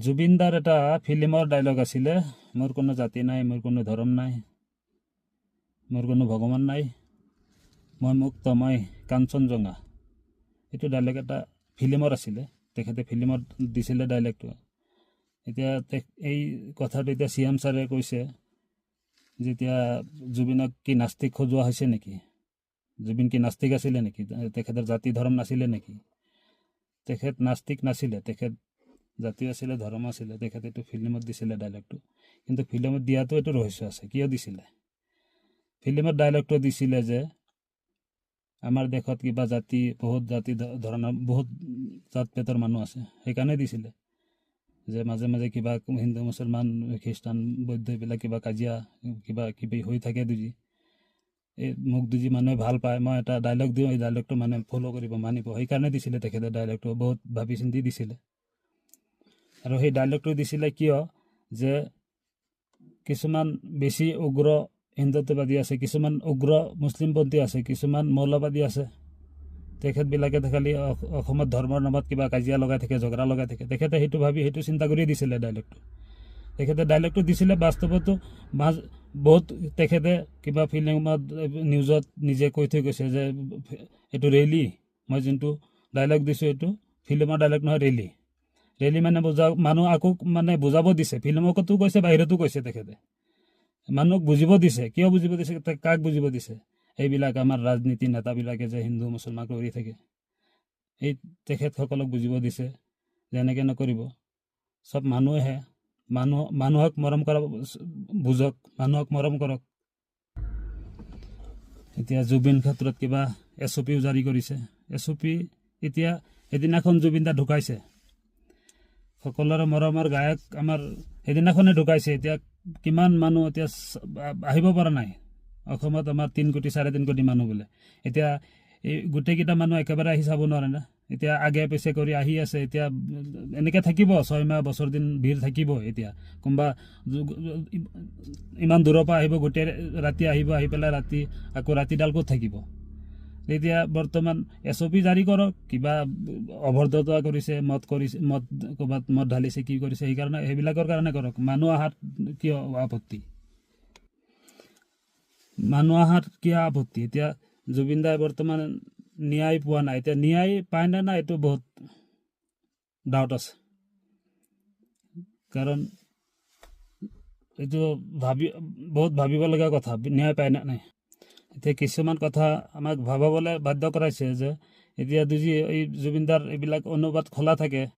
জুবিনদাৰ এটা ফিল্মৰ ডাইলগ আছিলে, মোৰ কোনো জাতি নাই, মোৰ কোনো ধৰ্ম নাই, মোৰ কোনো ভগৱান নাই, মই মুক্ত, মই কাঞ্চনজঙ্ঘা। এইটো ডাইলগ এটা ফিল্মৰ আছিলে, তেখেতে ফিল্মত দিছিলে ডাইলগটো। এতিয়া এই কথাটো এতিয়া CM ছাৰে কৈছে, যেতিয়া জুবিনক কি নাস্তিক সজোৱা হৈছে নেকি? জুবিন কি নাস্তিক আছিলে নেকি? তেখেতৰ জাতি ধৰ্ম নাছিলে নেকি? তেখেত নাস্তিক নাছিলে, তেখেত জাতি আছিলে, ধৰ্ম আছিলে। তেখেতে এইটো ফিল্মত দিছিলে ডাইলগটো, কিন্তু ফিল্মত দিয়াটো এইটো ৰহস্য আছে। কিয় দিছিলে? ফিল্মত ডাইলগটো দিছিলে যে আমাৰ দেশত কিবা জাতি, বহুত জাতি ধৰণৰ বহুত জাত পেটৰ মানুহ আছে, সেইকাৰণে দিছিলে যে মাজে মাজে কিবা হিন্দু মুছলমান খ্ৰীষ্টান বৌদ্ধ এইবিলাক কিবা কাজিয়া কিবা কিবি হৈ থাকে। এই মোক মানুহে ভাল পায়, মই এটা ডাইলগ দিওঁ, এই ডাইলগটো মানে ফ'ল' কৰিব, মানিব, সেইকাৰণে দিছিলে তেখেতে ডাইলগটো। বহুত ভাবি চিন্তি দিছিলে। আৰু সেই ডাইলগটো দিছিলে কিয়? যে কিছুমান বেছি উগ্ৰ হিন্দুত্ববাদী আছে, কিছুমান উগ্ৰ মুছলিমপন্থী আছে, কিছুমান মৌলবাদী আছে। তেখেতবিলাকে খালি অসমত ধৰ্মৰ নামত কিবা কাজিয়া লগাই থাকে, ঝগৰা লগাই থাকে। তেখেতে সেইটো ভাবি সেইটো চিন্তা কৰি দিছিলে ডাইলগটো। তেখেতে ডাইলগটো দিছিলে, বাস্তৱতো বহুত তেখেতে কিবা ফিল্মত নিউজত নিজে কৈ থৈ গৈছে যে এইটো ৰেলী, মই যোনটো ডাইলগ দিছোঁ এইটো ফিল্মৰ ডাইলগ নহয়, ৰেলী। ৰেলী মানে মানুহ আকৌ মানে বুজাব দিছে, ফিল্মকতো কৈছে, বাহিৰতো কৈছে। তেখেতে মানুহক বুজিব দিছে। কিয় বুজিব দিছে? কাক বুজিব দিছে? এইবিলাক আমাৰ ৰাজনীতি নেতাবিলাকে যে হিন্দু মুছলমান কৰি থাকে, এই তেখেতসকলক বুজিব দিছে যে এনেকৈ নকৰিব। চব মানুহে মানুহক মৰম কৰা, বুজক, মানুহক মৰম কৰক। এতিয়া জুবিন ক্ষেত্ৰত কিবা SOPও জাৰি কৰিছে। SOP এতিয়া সেইদিনাখন জুবিন দা ঢুকাইছে, সকলোৰে মৰমৰ গায়ক আমাৰ সেইদিনাখনে ঢুকাইছে। এতিয়া কিমান মানুহ এতিয়া আহিব পৰা নাই অসমত। আমাৰ 3 কোটি 3.5 কোটি মানুহ বোলে। এতিয়া এই গোটেইকেইটা মানুহ একেবাৰে আহি চাব নোৱাৰে না। এতিয়া আগে পিছে কৰি আহি আছে। এতিয়া এনেকৈ থাকিব 6 মাহ বছৰ দিন ভিৰ থাকিব। এতিয়া কোনোবা ইমান দূৰৰ পৰা আহিব, গোটেই ৰাতি আহিব, আহি পেলাই ৰাতি আকৌ ৰাতিডাল ক'ত থাকিব? এতিয়া বৰ্তমান SOP জাৰি কৰক। কিবা অভদ্ৰতা কৰিছে, মদ ক'ৰবাত মদ ঢালিছে, কি কৰিছে, সেইকাৰণে সেইবিলাকৰ কাৰণে কৰক। মানুহ অহাত কিয় আপত্তি? মানুহ অহাত কিয় আপত্তি? এতিয়া জুবিন দাই বৰ্তমান ন্যায় পোৱা নাই। এতিয়া ন্যায় পায় নে নাই এইটো বহুত ডাউট আছে। কাৰণ এইটো বহুত ভাবিব লগা কথা, ন্যায় পায় নে নাই। এতিয়া কিছুমান কথা আমাক ভাবাবলৈ বাধ্য কৰাইছে যে এতিয়া যদি এই জুবিনদাৰ এইবিলাক অনুবাদ খোলা থাকে,